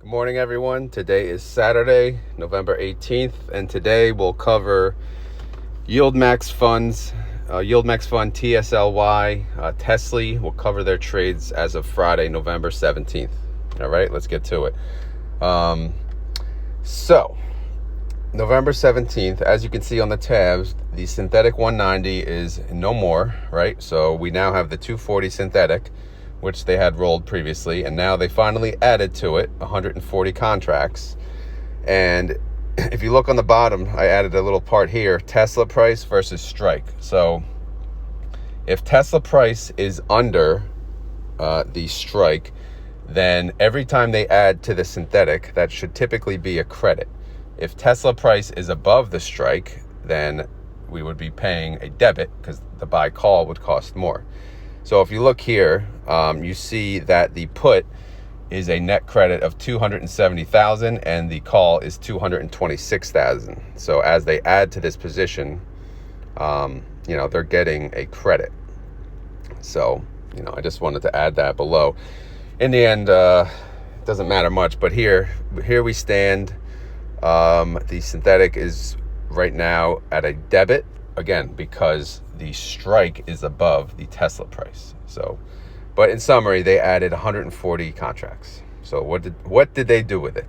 Good morning, everyone. Today is Saturday, November 18th, and today we'll cover YieldMax funds, YieldMax fund TSLY, TSLY. We'll cover their trades as of Friday, November 17th. All right, let's get to it. So, November 17th, as you can see on the tabs, the synthetic 190 is no more, right? So we now have the 240 synthetic, which they had rolled previously, and now they finally added to it 140 contracts. And if you look on the bottom, I added a little part here, Tesla price versus strike. So if Tesla price is under the strike, then every time they add to the synthetic, that should typically be a credit. If Tesla price is above the strike, then we would be paying a debit because the buy call would cost more. So if you look here, you see that the put is a net credit of $270,000 and the call is $226,000. So as they add to this position, they're getting a credit. So, I just wanted to add that below. In the end, it doesn't matter much, but here we stand. The synthetic is right now at a debit, again, because the strike is above the Tesla price. So, but in summary, they added 140 contracts. So what did they do with it?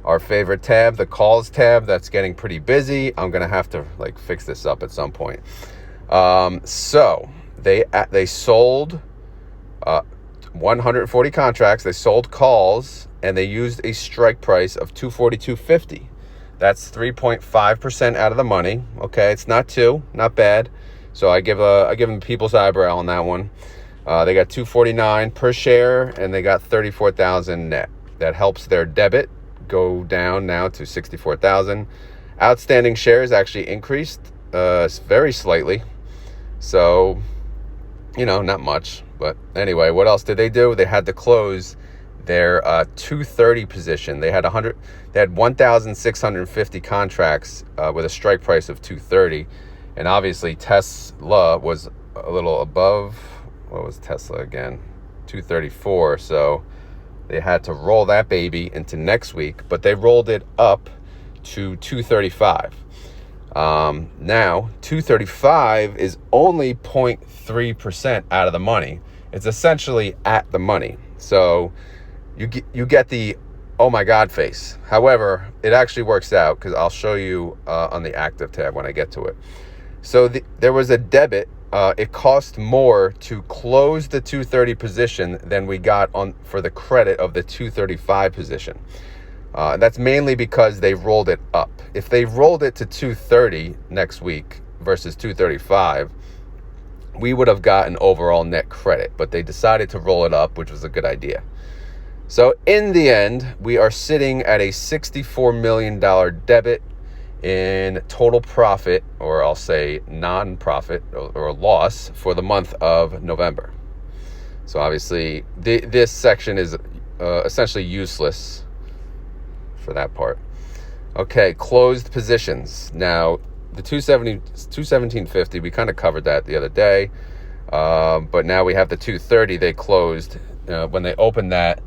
Our favorite tab, the calls tab, that's getting pretty busy. I'm gonna have to fix this up at some point. So they sold 140 contracts. They sold calls, and they used a strike price of 242.50. That's 3.5% out of the money. Okay, it's not bad. So I give them people's eyebrow on that one. They got 249 per share, and they got 34,000 net. That helps their debit go down now to 64,000. Outstanding shares actually increased very slightly. So, not much. But anyway, what else did they do? They had to close their 230 position. They had 1,650 contracts with a strike price of 230, and obviously Tesla was a little above. What was Tesla again? 234. So they had to roll that baby into next week, but they rolled it up to 235. Now 235 is only 0.3% out of the money. It's essentially at the money. So you get the oh my God face. However, it actually works out because I'll show you on the active tab when I get to it. So there was a debit. It cost more to close the 230 position than we got for the credit of the 235 position. That's mainly because they rolled it up. If they rolled it to 230 next week versus 235, we would have gotten overall net credit, but they decided to roll it up, which was a good idea. So in the end, we are sitting at a $64 million debit in total profit, or I'll say non-profit or loss for the month of November. So obviously this section is essentially useless for that part. Okay, closed positions. Now the 217.50, we kind of covered that the other day, but now we have the 230 they closed when they opened that.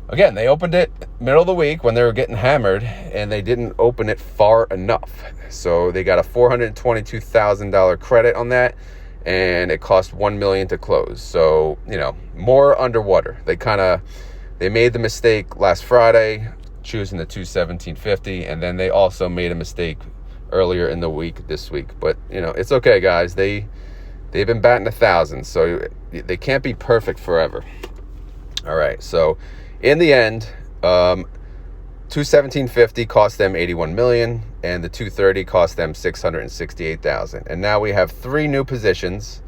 Again, they opened it middle of the week when they were getting hammered, and they didn't open it far enough. So they got a $422,000 credit on that, and it cost $1 million to close. So, more underwater. They made the mistake last Friday choosing the 217.50, and then they also made a mistake earlier in the week this week. But, it's okay, guys. They've been batting 1,000, so they can't be perfect forever. All right, so in the end, 217.50 cost them $81 million, and the 230 cost them $668,000. And now we have three new positions,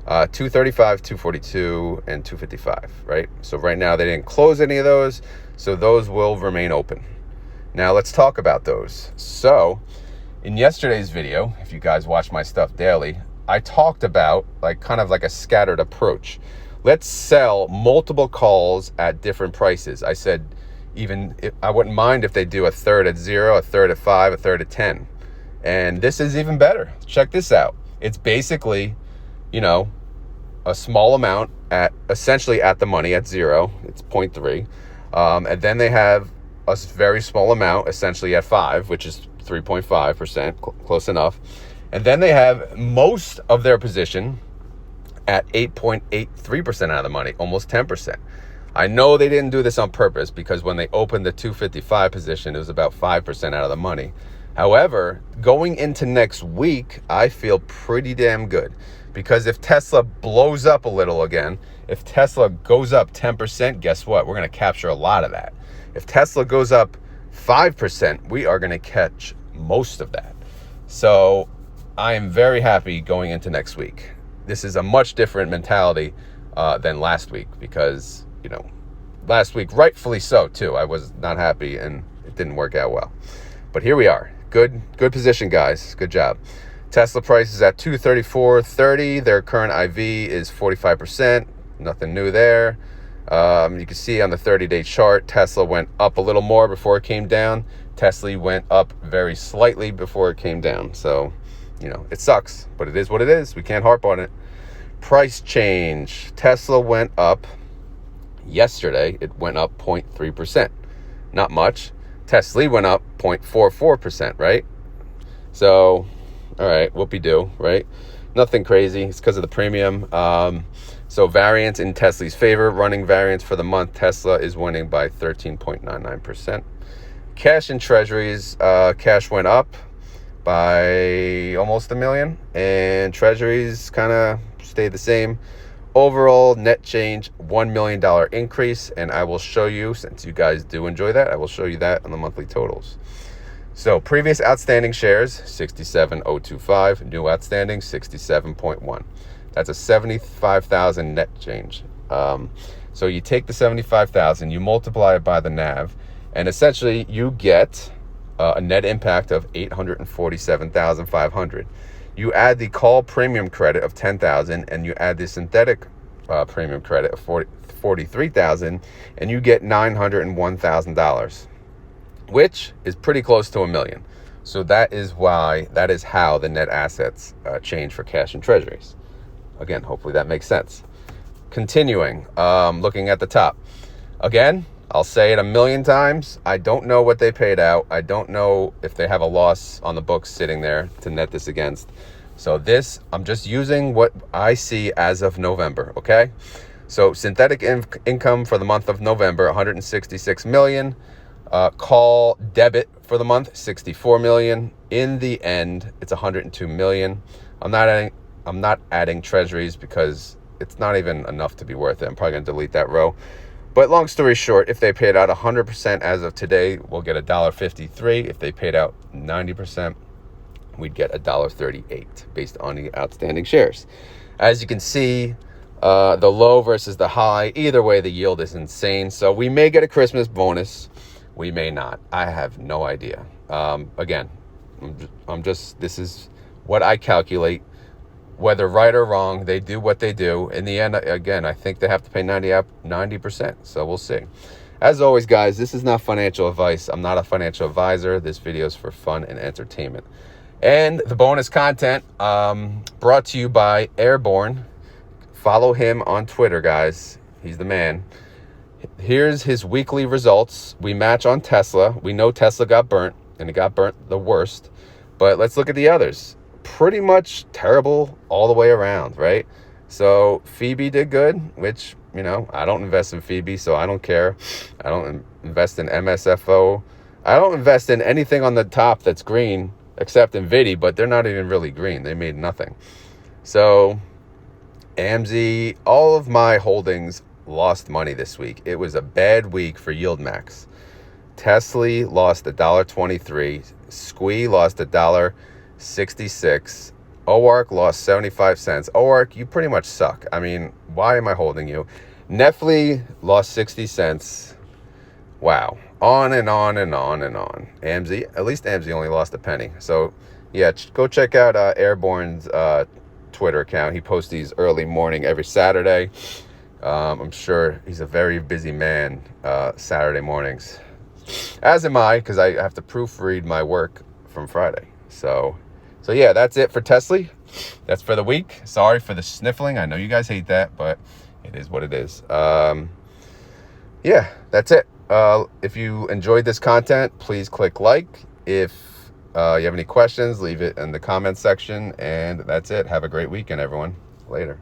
235, 242, and 255, right? So right now they didn't close any of those, so those will remain open. Now let's talk about those. So in yesterday's video, if you guys watch my stuff daily, I talked about kind of a scattered approach. Let's sell multiple calls at different prices. I said I wouldn't mind if they do a third at 0, a third at 5, a third at 10. And this is even better. Check this out. It's basically, a small amount at essentially at the money at 0. It's 0.3. And then they have a very small amount, essentially at 5, which is 3.5%, close enough. And then they have most of their position at 8.83% out of the money, almost 10%. I know they didn't do this on purpose, because when they opened the 255 position, it was about 5% out of the money. However, going into next week, I feel pretty damn good, because if Tesla blows up a little again, if Tesla goes up 10%, guess what? We're going to capture a lot of that. If Tesla goes up 5%, we are going to catch most of that. So I am very happy going into next week. This is a much different mentality than last week, because, last week, rightfully so too, I was not happy and it didn't work out well. But here we are. Good position, guys. Good job. Tesla price is at 234.30. Their current IV is 45%. Nothing new there. You can see on the 30-day chart, Tesla went up a little more before it came down. Tesla went up very slightly before it came down. So, it sucks, but it is what it is. We can't harp on it. Price change. Tesla went up yesterday. It went up 0.3%. Not much. Tesla went up 0.44%, right? So, all right, whoopee-doo, right? Nothing crazy. It's because of the premium. So variance in Tesla's favor. Running variance for the month, Tesla is winning by 13.99%. Cash and treasuries. Cash went up by almost $1 million, and treasuries kind of stayed the same. Overall net change, $1 million increase, and I will show you, since you guys do enjoy that, I will show you that on the monthly totals. So previous outstanding shares, 67,025. New outstanding, 67.1. That's a 75,000 net change. So you take the 75,000, you multiply it by the NAV, and essentially you get a net impact of 847,500. You add the call premium credit of 10,000, and you add the synthetic premium credit of 43,000, and you get $901,000, which is pretty close to $1 million. So that is how the net assets change for cash and treasuries. Again, hopefully that makes sense. Continuing, looking at the top. Again, I'll say it 1,000,000 times. I don't know what they paid out. I don't know if they have a loss on the books sitting there to net this against. So I'm just using what I see as of November, okay? So synthetic income for the month of November, 166 million. Call debit for the month, 64 million. In the end, it's 102 million. I'm not adding treasuries because it's not even enough to be worth it. I'm probably going to delete that row. But long story short, if they paid out 100% as of today, we'll get $1.53. If they paid out 90%, we'd get $1.38 based on the outstanding shares. As you can see, the low versus the high, either way, the yield is insane. So we may get a Christmas bonus. We may not. I have no idea. Again, this is what I calculate. Whether right or wrong, they do what they do. In the end, again, I think they have to pay 90%. So we'll see. As always, guys, this is not financial advice. I'm not a financial advisor. This video is for fun and entertainment. And the bonus content brought to you by Airborne. Follow him on Twitter, guys. He's the man. Here's his weekly results. We match on Tesla. We know Tesla got burnt, and it got burnt the worst. But let's look at the others. Pretty much terrible all the way around, right? So Phoebe did good, which, I don't invest in Phoebe, so I don't care. I don't invest in MSFO. I don't invest in anything on the top that's green, except nvdy, but they're not even really green. They made nothing. So AMZ, all of my holdings lost money this week. It was a bad week for YieldMax. Tesla lost $1.23. Squee lost $1.66. OARC lost 75 cents. OARC, you pretty much suck. I mean, why am I holding you? Nefly lost 60 cents. Wow. On and on and on and on. AMZ, at least AMZ only lost a penny. So, yeah, go check out Airborne's Twitter account. He posts these early morning every Saturday. I'm sure he's a very busy man Saturday mornings. As am I, because I have to proofread my work from Friday. So yeah, that's it for Tesla. That's for the week. Sorry for the sniffling. I know you guys hate that, but it is what it is. yeah, that's it. If you enjoyed this content, please click like. If you have any questions, leave it in the comments section. And that's it. Have a great weekend, everyone. Later.